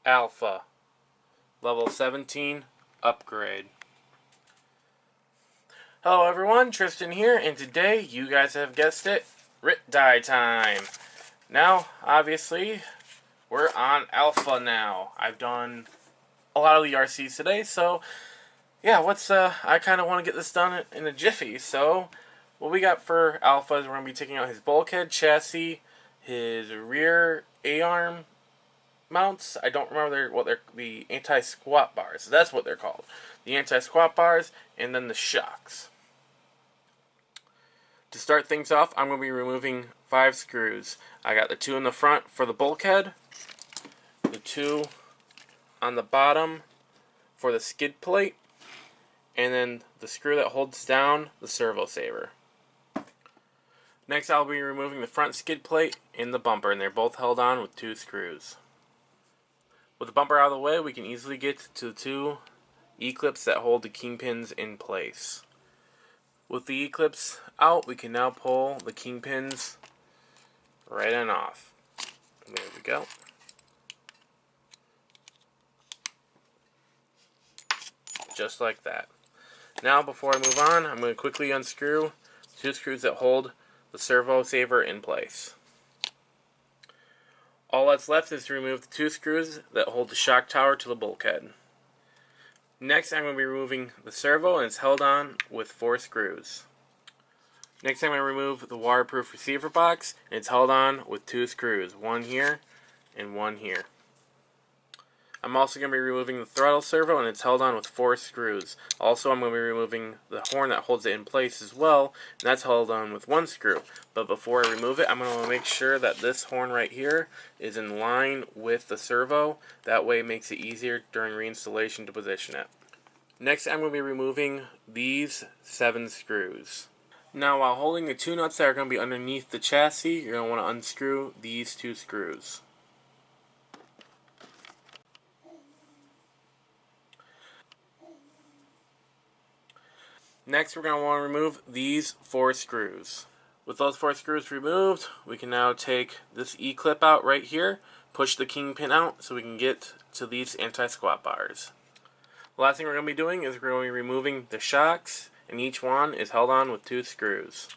Alpha, level 17, upgrade. Hello everyone, Tristan here, and today, you guys have guessed it, Rit Die time. Now, obviously, we're on Alpha now. I've done a lot of the RCs today, so yeah, I kind of want to get this done in a jiffy. So, what we got for Alpha is we're going to be taking out his bulkhead, chassis, his rear A-arm mounts. I don't remember what they're the anti-squat bars. That's what they're called. The anti-squat bars, and then the shocks. To start things off, I'm going to be removing 5 screws. I got the 2 in the front for the bulkhead, the 2 on the bottom for the skid plate, and then the screw that holds down the servo saver. Next, I'll be removing the front skid plate and the bumper, and they're both held on with 2 screws. With the bumper out of the way, we can easily get to the 2 E-clips that hold the kingpins in place. With the E-clips out, we can now pull the kingpins right on off. There we go. Just like that. Now, before I move on, I'm going to quickly unscrew 2 screws that hold the servo saver in place. All that's left is to remove the 2 screws that hold the shock tower to the bulkhead. Next, I'm going to be removing the servo, and it's held on with 4 screws. Next, I'm going to remove the waterproof receiver box, and it's held on with 2 screws, one here and one here. I'm also going to be removing the throttle servo, and it's held on with 4 screws. Also, I'm going to be removing the horn that holds it in place as well, and that's held on with 1 screw. But before I remove it, I'm going to make sure that this horn right here is in line with the servo. That way it makes it easier during reinstallation to position it. Next, I'm going to be removing these 7 screws. Now, while holding the 2 nuts that are going to be underneath the chassis, you're going to want to unscrew these 2 screws. Next, we're going to want to remove these 4 screws. With those 4 screws removed, we can now take this E-clip out right here, push the kingpin out so we can get to these anti-squat bars. The last thing we're going to be doing is we're going to be removing the shocks, and each one is held on with 2 screws.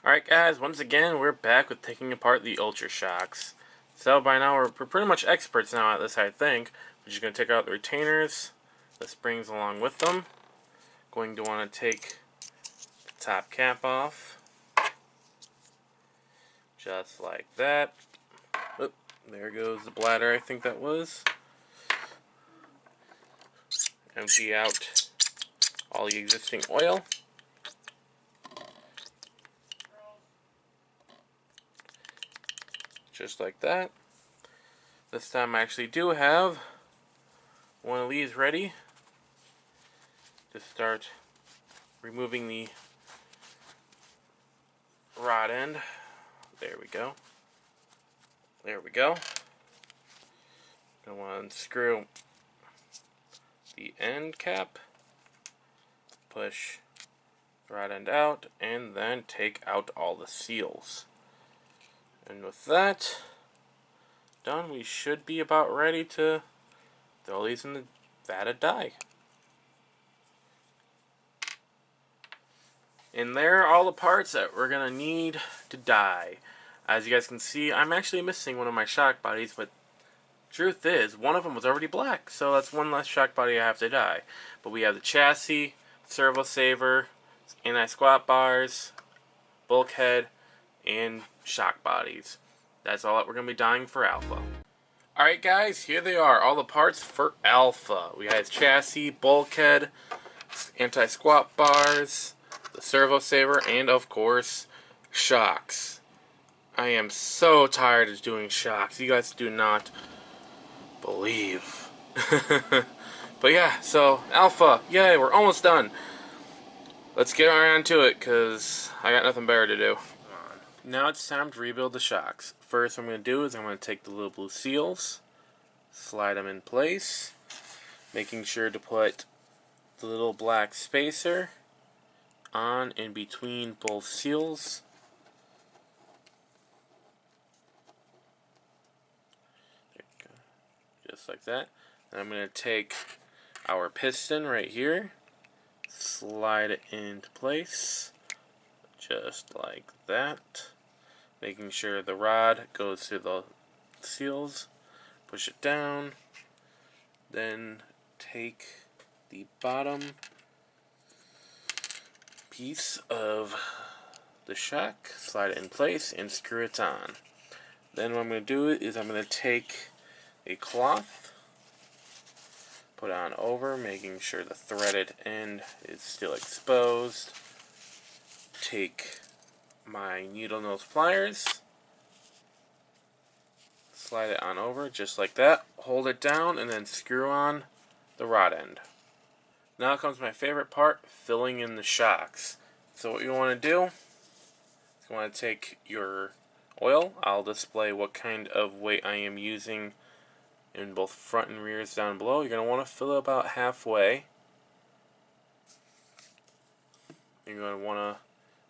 Alright guys, once again, we're back with taking apart the Ultra Shocks. So by now, we're pretty much experts now at this, I think. We're just going to take out the retainers, the springs along with them. Going to want to take the top cap off. Just like that. Oop, there goes the bladder, I think that was. Empty out all the existing oil. Just like that. This time I actually do have one of these ready to start removing the rod end. There we go. There we go. I want to unscrew the end cap, push the rod end out, and then take out all the seals. And with that done, we should be about ready to throw these in the vat of dye. And there are all the parts that we're going to need to dye. As you guys can see, I'm actually missing one of my shock bodies, but truth is, one of them was already black, so that's one less shock body I have to dye. But we have the chassis, servo saver, anti-squat bars, bulkhead, and shock bodies. That's all that we're going to be dyeing for Alpha. Alright guys, here they are, all the parts for Alpha. We have chassis, bulkhead, anti-squat bars, the servo saver, and of course, shocks. I am so tired of doing shocks. You guys do not believe. But yeah, so Alpha, yay, we're almost done. Let's get around to it, because I got nothing better to do. Now it's time to rebuild the shocks. First what I'm going to do is I'm going to take the little blue seals, slide them in place, making sure to put the little black spacer on in between both seals. just like that. And I'm going to take our piston right here, slide it into place, just like that, making sure the rod goes through the seals, push it down, then take the bottom piece of the shock, slide it in place, and screw it on. Then what I'm going to do is I'm going to take a cloth, put it on over, making sure the threaded end is still exposed. Take my needle nose pliers, slide it on over just like that, hold it down, and then screw on the rod end. Now comes my favorite part, filling in the shocks. So what you want to do is you want to take your oil. I'll display what kind of weight I am using in both front and rears down below. You're going to want to fill it about halfway. You're going to want to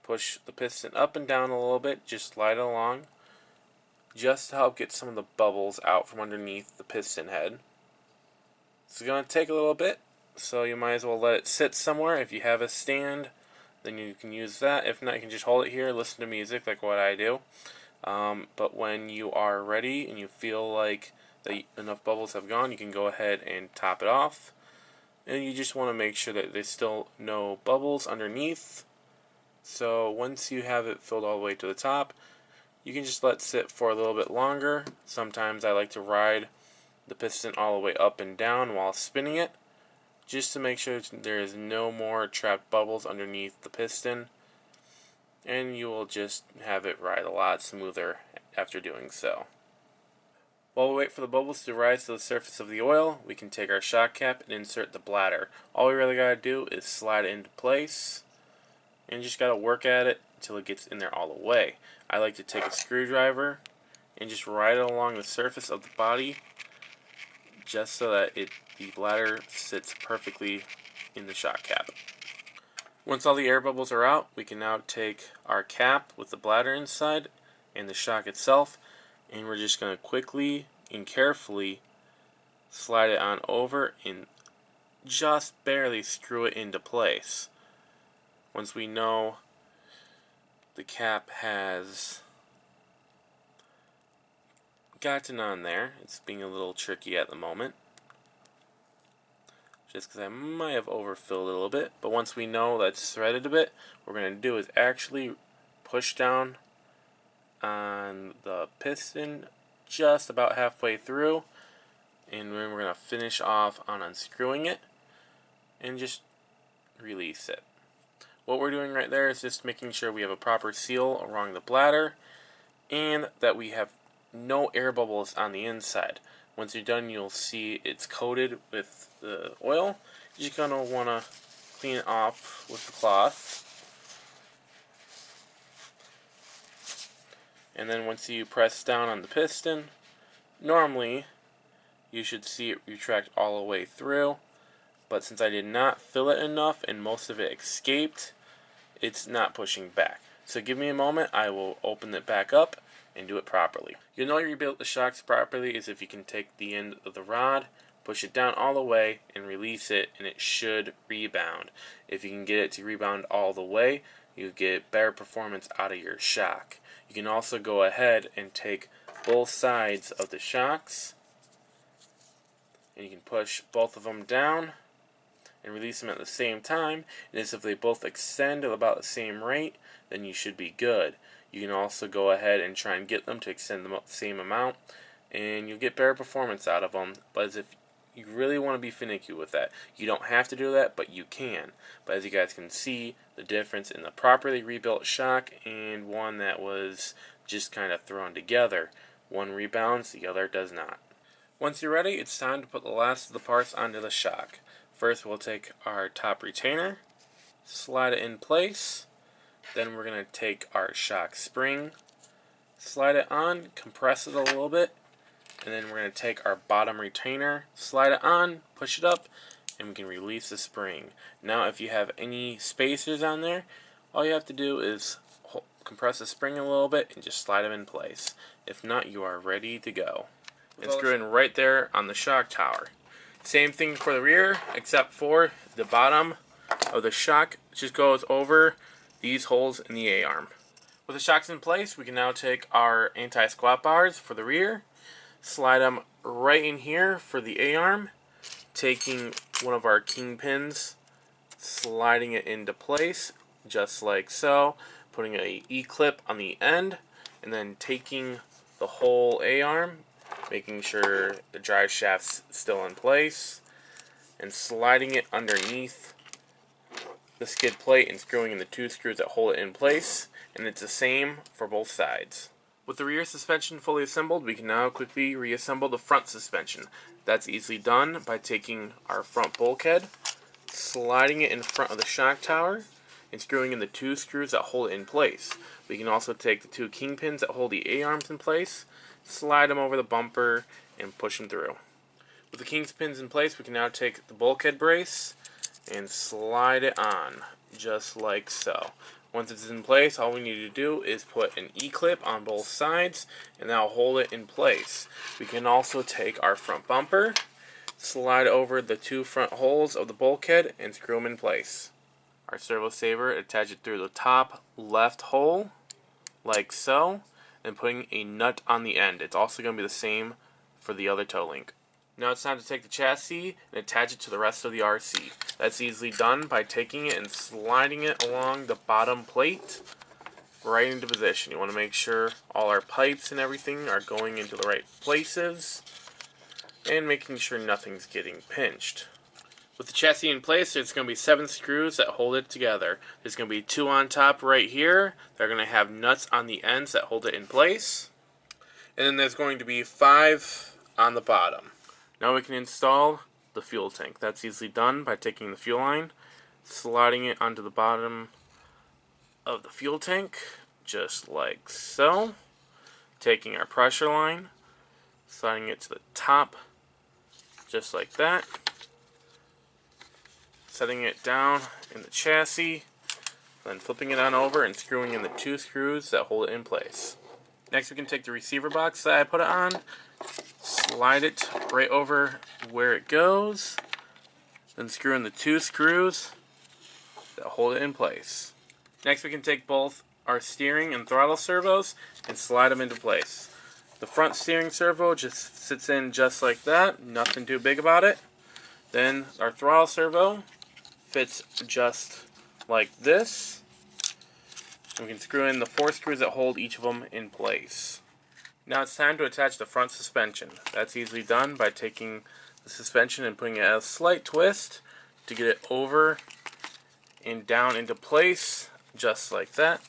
push the piston up and down a little bit, just slide it along, just to help get some of the bubbles out from underneath the piston head. It's going to take a little bit, so you might as well let it sit somewhere. If you have a stand, then you can use that. If not, you can just hold it here, listen to music like what I do. But when you are ready and you feel like enough bubbles have gone, you can go ahead and top it off. And you just want to make sure that there's still no bubbles underneath. So once you have it filled all the way to the top, you can just let it sit for a little bit longer. Sometimes I like to ride the piston all the way up and down while spinning it, just to make sure there is no more trapped bubbles underneath the piston. And you will just have it ride a lot smoother after doing so. While we wait for the bubbles to rise to the surface of the oil, we can take our shock cap and insert the bladder. All we really gotta do is slide it into place, and you just gotta work at it until it gets in there all the way. I like to take a screwdriver and just ride it along the surface of the body, just so that the bladder sits perfectly in the shock cap. Once all the air bubbles are out, we can now take our cap with the bladder inside and the shock itself, and we're just going to quickly and carefully slide it on over and just barely screw it into place. Once we know the cap has gotten on there, it's being a little tricky at the moment, just because I might have overfilled it a little bit, but once we know that's threaded a bit, what we're going to do is actually push down on the piston just about halfway through, and then we're going to finish off on unscrewing it and just release it. What we're doing right there is just making sure we have a proper seal around the bladder and that we have no air bubbles on the inside. Once you're done, you'll see it's coated with the oil. You're just going to want to clean it off with the cloth. And then once you press down on the piston, normally you should see it retract all the way through. But since I did not fill it enough and most of it escaped, it's not pushing back. So give me a moment, I will open it back up and do it properly. You'll know you rebuilt the shocks properly is if you can take the end of the rod, push it down all the way, and release it, and it should rebound. If you can get it to rebound all the way, you get better performance out of your shock. You can also go ahead and take both sides of the shocks, and you can push both of them down and release them at the same time, and as if they both extend at about the same rate, then you should be good. You can also go ahead and try and get them to extend them up the same amount, and you'll get better performance out of them. But as if you really want to be finicky with that, you don't have to do that, but you can. But as you guys can see, the difference in the properly rebuilt shock and one that was just kind of thrown together. One rebounds, the other does not. Once you're ready, it's time to put the last of the parts onto the shock. First, we'll take our top retainer, slide it in place. Then we're going to take our shock spring, slide it on, compress it a little bit, and then we're going to take our bottom retainer, slide it on, push it up, and we can release the spring. Now if you have any spacers on there, all you have to do is compress the spring a little bit and just slide them in place. If not, you are ready to go. and screw in right there on the shock tower. Same thing for the rear, except for the bottom of the shock just goes over these holes in the A-arm. With the shocks in place, we can now take our anti-squat bars for the rear, slide them right in here for the A-arm, taking one of our kingpins, sliding it into place just like so, putting a E-clip on the end, and then taking the whole A-arm, making sure the drive shaft's still in place, and sliding it underneath the skid plate and screwing in the 2 screws that hold it in place, and it's the same for both sides. With the rear suspension fully assembled, we can now quickly reassemble the front suspension. That's easily done by taking our front bulkhead, sliding it in front of the shock tower, and screwing in the 2 screws that hold it in place. We can also take the 2 kingpins that hold the A-arms in place, slide them over the bumper, and push them through. With the kingpins in place, we can now take the bulkhead brace and slide it on, just like so. Once it's in place, all we need to do is put an E-clip on both sides, and that'll hold it in place. We can also take our front bumper, slide over the 2 front holes of the bulkhead, and screw them in place. Our servo saver, attach it through the top left hole, like so, and putting a nut on the end. It's also going to be the same for the other toe link. Now it's time to take the chassis and attach it to the rest of the RC. That's easily done by taking it and sliding it along the bottom plate right into position. You want to make sure all our pipes and everything are going into the right places and making sure nothing's getting pinched. With the chassis in place, there's going to be 7 screws that hold it together. There's going to be 2 on top right here. They're going to have nuts on the ends that hold it in place. And then there's going to be 5 on the bottom. Now we can install the fuel tank. That's easily done by taking the fuel line, sliding it onto the bottom of the fuel tank, just like so. Taking our pressure line, sliding it to the top, just like that. Setting it down in the chassis, then flipping it on over and screwing in the 2 screws that hold it in place. Next we can take the receiver box that I put it on, slide it right over where it goes, then screw in the 2 screws that hold it in place. Next we can take both our steering and throttle servos and slide them into place. The front steering servo just sits in just like that, nothing too big about it. Then our throttle servo fits just like this. We can screw in the 4 screws that hold each of them in place. Now it's time to attach the front suspension. That's easily done by taking the suspension and putting it at a slight twist to get it over and down into place, just like that.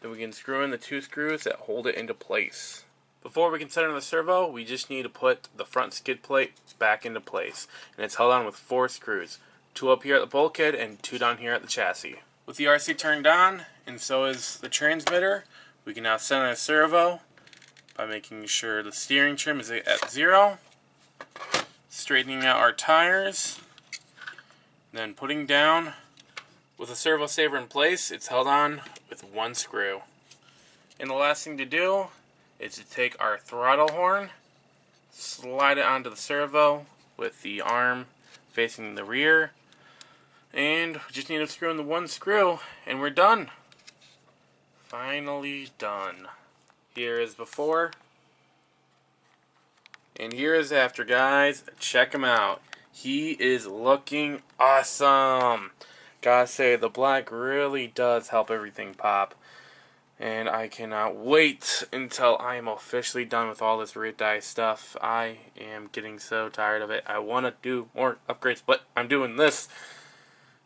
Then we can screw in the 2 screws that hold it into place. Before we can center the servo, we just need to put the front skid plate back into place. And it's held on with 4 screws. 2 up here at the bulkhead and 2 down here at the chassis. With the RC turned on, and so is the transmitter, we can now center the servo by making sure the steering trim is at 0, straightening out our tires, then putting down. With the servo saver in place, it's held on with 1 screw. And the last thing to do is to take our throttle horn, slide it onto the servo with the arm facing the rear, and we just need to screw in the 1 screw, and we're done. Finally done. Here is before, and here is after, guys. Check him out. He is looking awesome. Gotta say, the black really does help everything pop. And I cannot wait until I am officially done with all this red dye stuff. I am getting so tired of it. I want to do more upgrades, but I'm doing this.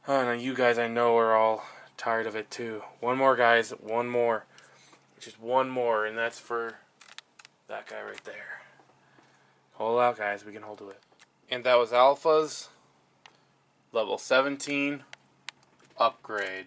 Oh, now you guys, I know, are all tired of it too. One more, guys. One more. Just one more, and that's for that guy right there. Hold out, guys. We can hold to it. And that was Alpha's level 17 upgrade.